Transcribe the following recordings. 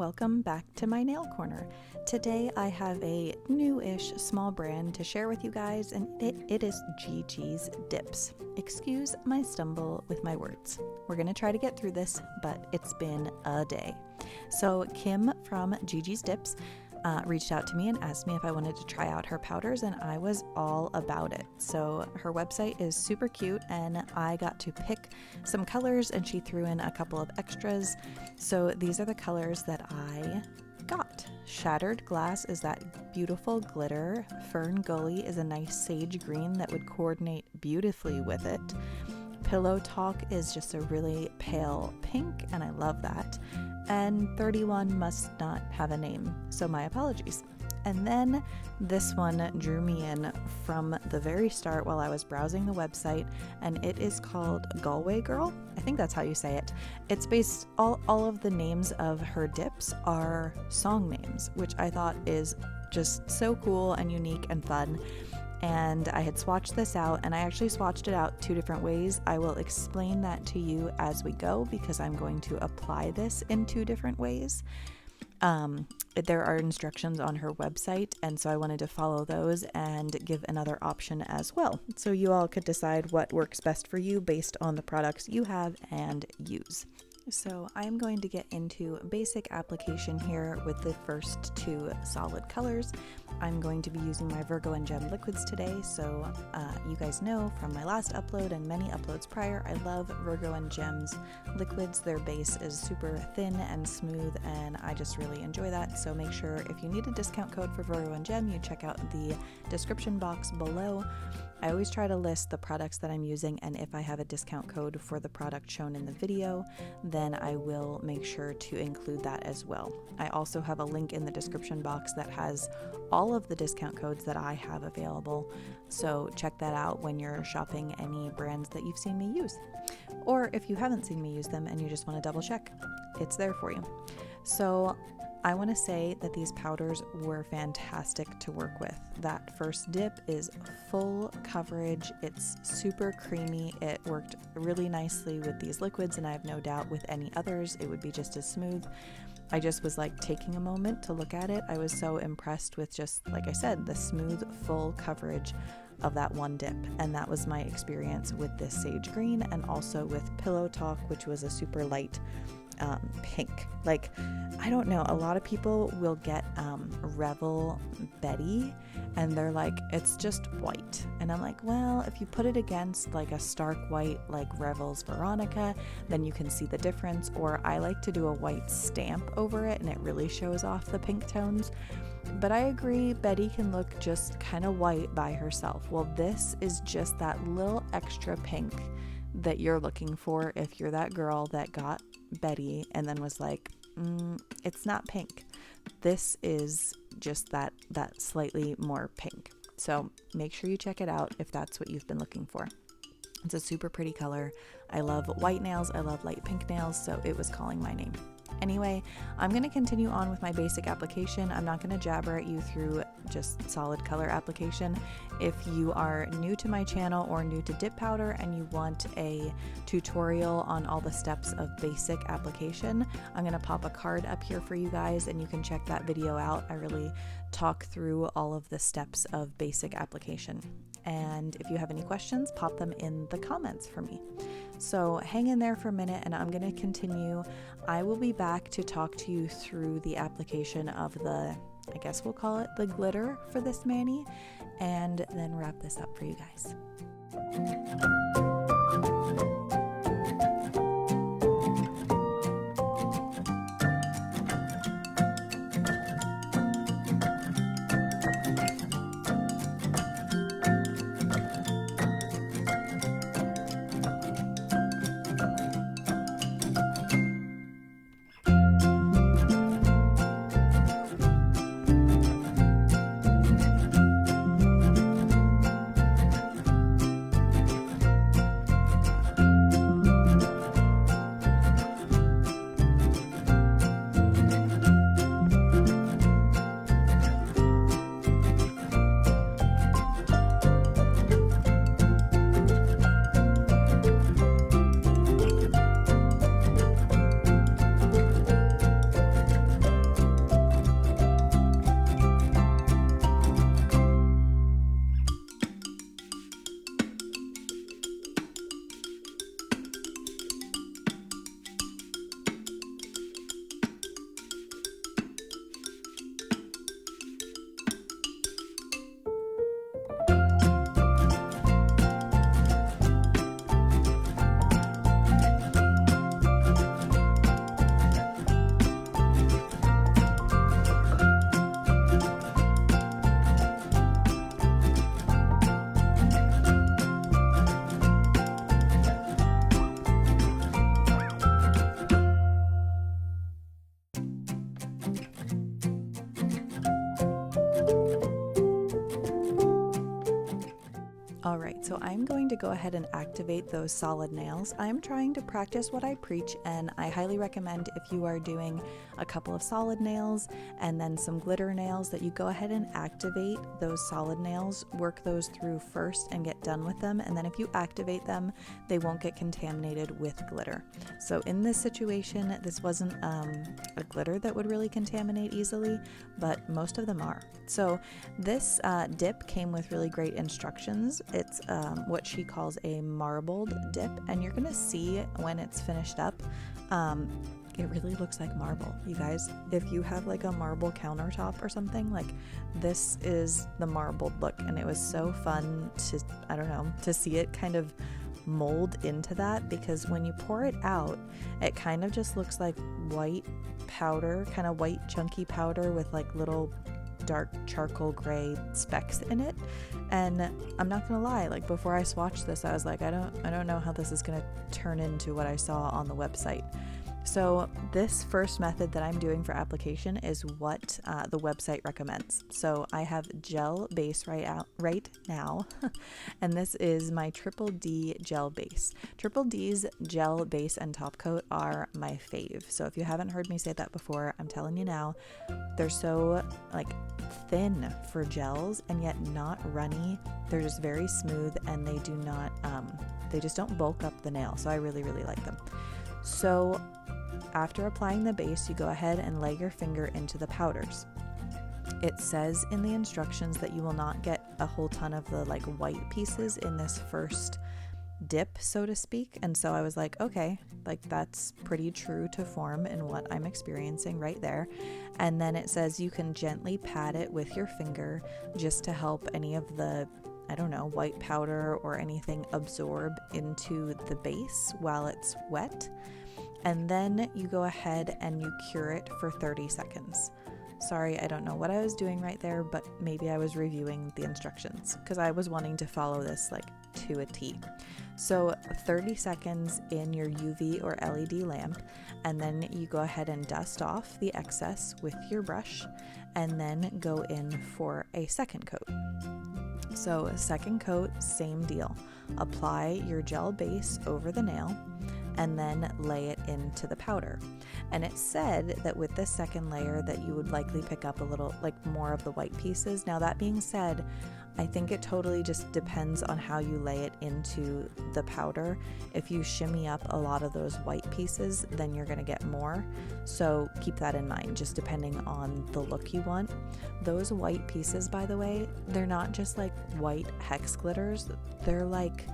welcome back to my nail corner. Today I have a new-ish small brand to share with you guys, and it is GiGi's Dips. Excuse my stumble with my words. We're going to try to get through this, but it's been a day. So Kim from GiGi's Dips reached out to me and asked me if I wanted to try out her powders, and I was all about it. So her website is super cute, and I got to pick some colors, and she threw in a couple of extras. So these are the colors that I got. Shattered Glass is that beautiful glitter. FernGully is a nice sage green that would coordinate beautifully with it. Pillowtalk is just a really pale pink, and I love that. And 31 must not have a name, so my apologies. And then this one drew me in from the very start while I was browsing the website, and it is called Galway Girl. I think that's how you say it. It's based, all of the names of her dips are song names, which I thought is just so cool and unique and fun. And I had swatched this out, and I actually swatched it out 2 different ways. I will explain that to you as we go because I'm going to apply this in 2 different ways. There are instructions on her website, and so I wanted to follow those and give another option as well. So you all could decide what works best for you based on the products you have and use. So I'm going to get into basic application here with the first 2 solid colors. I'm going to be using my Virgo and Gem liquids today, so you guys know from my last upload and many uploads prior, I love Virgo and Gem's liquids. Their base is super thin and smooth, and I just really enjoy that. So make sure if you need a discount code for Virgo and Gem, you check out the description box below. I always try to list the products that I'm using, and if I have a discount code for the product shown in the video, then I will make sure to include that as well. I also have a link in the description box that has all of the discount codes that I have available, so check that out when you're shopping any brands that you've seen me use. Or if you haven't seen me use them and you just want to double check, it's there for you. So I want to say that these powders were fantastic to work with. That first dip is full coverage. It's super creamy. It worked really nicely with these liquids, and I have no doubt with any others it would be just as smooth. I just was like taking a moment to look at it. I was so impressed with just, like I said, the smooth, full coverage of that one dip. And that was my experience with this sage green, and also with Pillowtalk, which was a super light pink. Like, I don't know, a lot of people will get Revel Betty, and they're like, it's just white. And I'm like, well, if you put it against like a stark white like Revel's Veronica, then you can see the difference. Or I like to do a white stamp over it, and it really shows off the pink tones. But I agree, Betty can look just kind of white by herself. Well, this is just that little extra pink that you're looking for if you're that girl that got Betty and then was like, it's not pink. This is just that slightly more pink. So make sure you check it out if that's what you've been looking for. It's a super pretty color. I love white nails. I love light pink nails, so it was calling my name. Anyway, I'm going to continue on with my basic application. I'm not going to jabber at you through just solid color application. If you are new to my channel or new to dip powder and you want a tutorial on all the steps of basic application, I'm going to pop a card up here for you guys, and you can check that video out. I really talk through all of the steps of basic application. And if you have any questions, pop them in the comments for me. So hang in there for a minute, and I'm going to continue. I will be back to talk to you through the application of the, I guess we'll call it the glitter for this mani, and then wrap this up for you guys. All right, so I'm going to go ahead and activate those solid nails. I'm trying to practice what I preach, and I highly recommend if you are doing a couple of solid nails and then some glitter nails that you go ahead and activate those solid nails, work those through first and get done with them. And then if you activate them, they won't get contaminated with glitter. So in this situation, this wasn't a glitter that would really contaminate easily, but most of them are. So this dip came with really great instructions. It's what she calls a marbled dip, and you're gonna see when it's finished up. It really looks like marble, you guys. If you have like a marble countertop or something, like this is the marbled look, and it was so fun to, I don't know, to see it kind of mold into that, because when you pour it out, it kind of just looks like white powder, kind of white chunky powder with like little dark charcoal gray specks in it. And I'm not gonna lie, like before I swatched this, I was like, I don't know how this is gonna turn into what I saw on the website. So this first method that I'm doing for application is what the website recommends. So I have gel base right now, and this is my Triple D gel base. Triple D's gel base and top coat are my fave. So if you haven't heard me say that before, I'm telling you now. They're so like thin for gels and yet not runny. They're just very smooth, and they do not, they just don't bulk up the nail. So I really, really like them. So after applying the base, you go ahead and lay your finger into the powders. It says in the instructions that you will not get a whole ton of the like white pieces in this first dip, so to speak. And so I was like, okay, like that's pretty true to form in what I'm experiencing right there. And then it says you can gently pat it with your finger just to help any of the, I don't know, white powder or anything absorb into the base while it's wet. And then you go ahead and you cure it for 30 seconds. Sorry, I don't know what I was doing right there, but maybe I was reviewing the instructions because I was wanting to follow this like to a T. So 30 seconds in your UV or LED lamp, and then you go ahead and dust off the excess with your brush, and then go in for a second coat. So second coat, same deal. Apply your gel base over the nail, and then lay it into the powder. And it said that with this second layer that you would likely pick up a little, like more of the white pieces. Now that being said, I think it totally just depends on how you lay it into the powder. If you shimmy up a lot of those white pieces, then you're gonna get more. So keep that in mind, just depending on the look you want. Those white pieces, by the way, they're not just like white hex glitters, they're like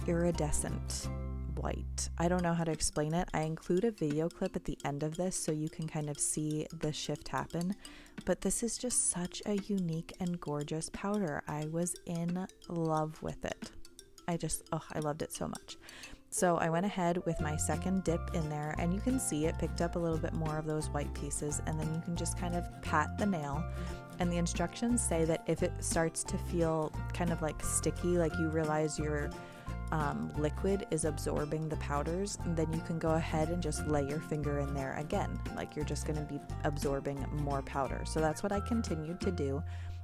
iridescent white. I don't know how to explain it. I include a video clip at the end of this so you can kind of see the shift happen, but this is just such a unique and gorgeous powder. I was in love with it. I loved it so much. So I went ahead with my second dip in there, and you can see it picked up a little bit more of those white pieces, and then you can just kind of pat the nail. And the instructions say that if it starts to feel kind of like sticky, like you realize your liquid is absorbing the powders, then you can go ahead and just lay your finger in there again, like you're just going to be absorbing more powder. So that's what I continued to do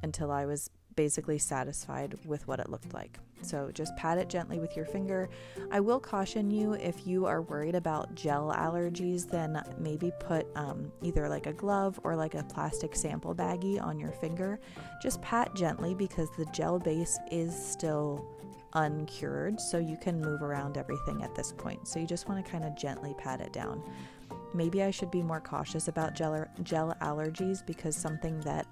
until I was basically satisfied with what it looked like. So just pat it gently with your finger. I will caution you, if you are worried about gel allergies, then maybe put either like a glove or like a plastic sample baggie on your finger. Just pat gently because the gel base is still uncured, so you can move around everything at this point. So you just want to kind of gently pat it down. Maybe I should be more cautious about gel allergies, because something that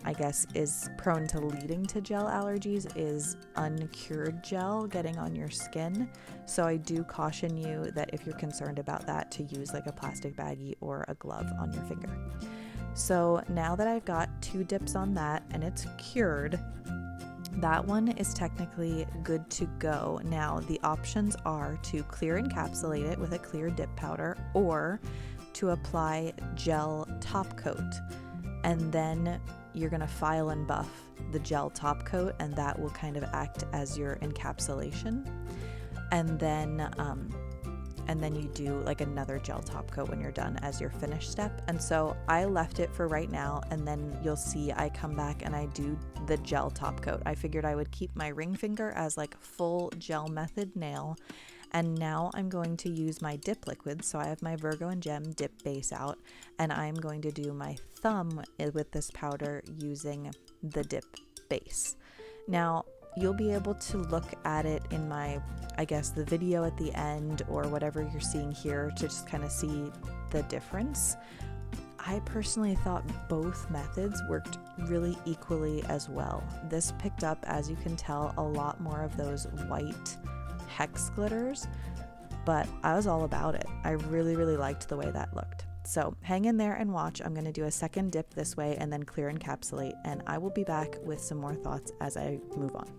I guess is prone to leading to gel allergies is uncured gel getting on your skin. So I do caution you that if you're concerned about that, to use like a plastic baggie or a glove on your finger. So now that I've got 2 dips on that and it's cured, that one is technically good to go. Now, the options are to clear encapsulate it with a clear dip powder, or to apply gel top coat. And then you're going to file and buff the gel top coat, and that will kind of act as your encapsulation. And then and then you do like another gel top coat when you're done as your finish step. And so I left it for right now, and then you'll see I come back and I do the gel top coat. I figured I would keep my ring finger as like full gel method nail. And now I'm going to use my dip liquid. So I have my Virgo and Gem dip base out, and I'm going to do my thumb with this powder using the dip base. Now you'll be able to look at it in my, I guess, the video at the end or whatever you're seeing here to just kind of see the difference. I personally thought both methods worked really equally as well. This picked up, as you can tell, a lot more of those white hex glitters, but I was all about it. I really, really liked the way that looked. So hang in there and watch. I'm going to do a second dip this way and then clear encapsulate, and I will be back with some more thoughts as I move on.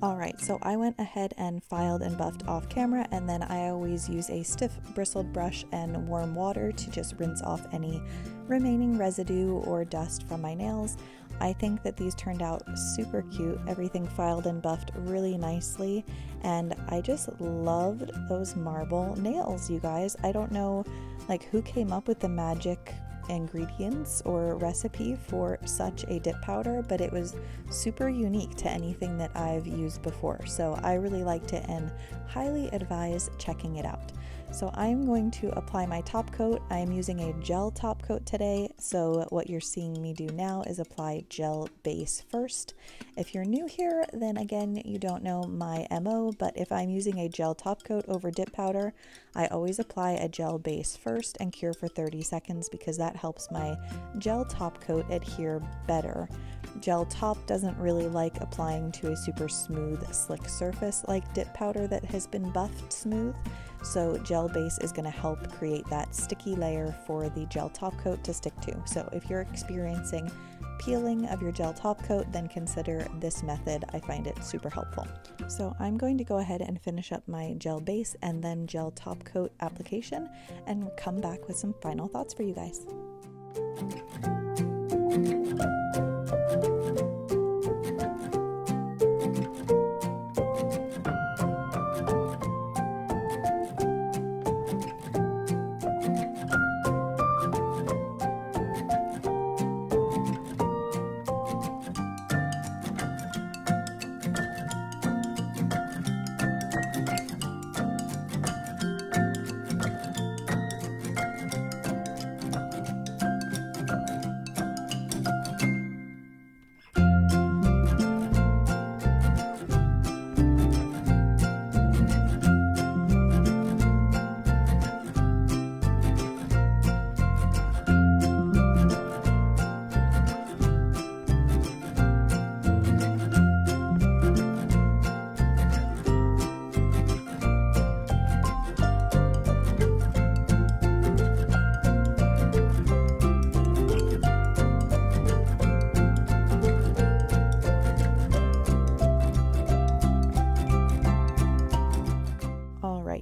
Alright, so I went ahead and filed and buffed off camera, and then I always use a stiff bristled brush and warm water to just rinse off any remaining residue or dust from my nails. I think that these turned out super cute. Everything filed and buffed really nicely, and I just loved those marble nails, you guys. I don't know like who came up with the magic ingredients or recipe for such a dip powder, but it was super unique to anything that I've used before, so I really liked it and highly advise checking it out. So I'm going to apply my top coat. I'm using a gel top coat today, so what you're seeing me do now is apply gel base first. If you're new here, then again, you don't know my MO, but if I'm using a gel top coat over dip powder, I always apply a gel base first and cure for 30 seconds because that helps my gel top coat adhere better. Gel top doesn't really like applying to a super smooth, slick surface like dip powder that has been buffed smooth. So gel base is going to help create that sticky layer for the gel top coat to stick to. So if you're experiencing peeling of your gel top coat, then consider this method. I find it super helpful. So I'm going to go ahead and finish up my gel base and then gel top coat application and come back with some final thoughts for you guys.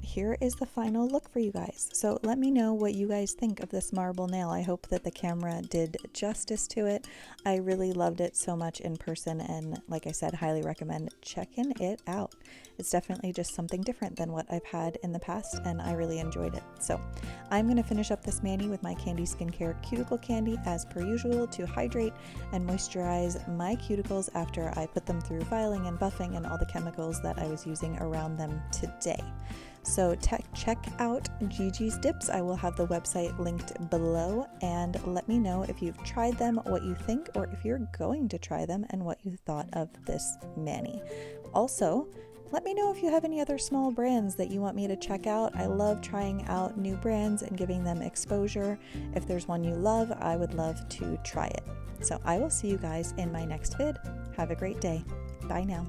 Here is the final look for you guys. So let me know what you guys think of this marble nail. I hope that the camera did justice to it. I really loved it so much in person, and like I said, highly recommend checking it out. It's definitely just something different than what I've had in the past, and I really enjoyed it. So I'm going to finish up this mani with my Candi Skincare Cuticle Candy as per usual to hydrate and moisturize my cuticles after I put them through filing and buffing and all the chemicals that I was using around them today. So check out GiGi's dips. I will have the website linked below, and let me know if you've tried them, what you think, or if you're going to try them and what you thought of this mani. Also, let me know if you have any other small brands that you want me to check out. I love trying out new brands and giving them exposure. If there's one you love, I would love to try it. So I will see you guys in my next vid. Have a great day. Bye now.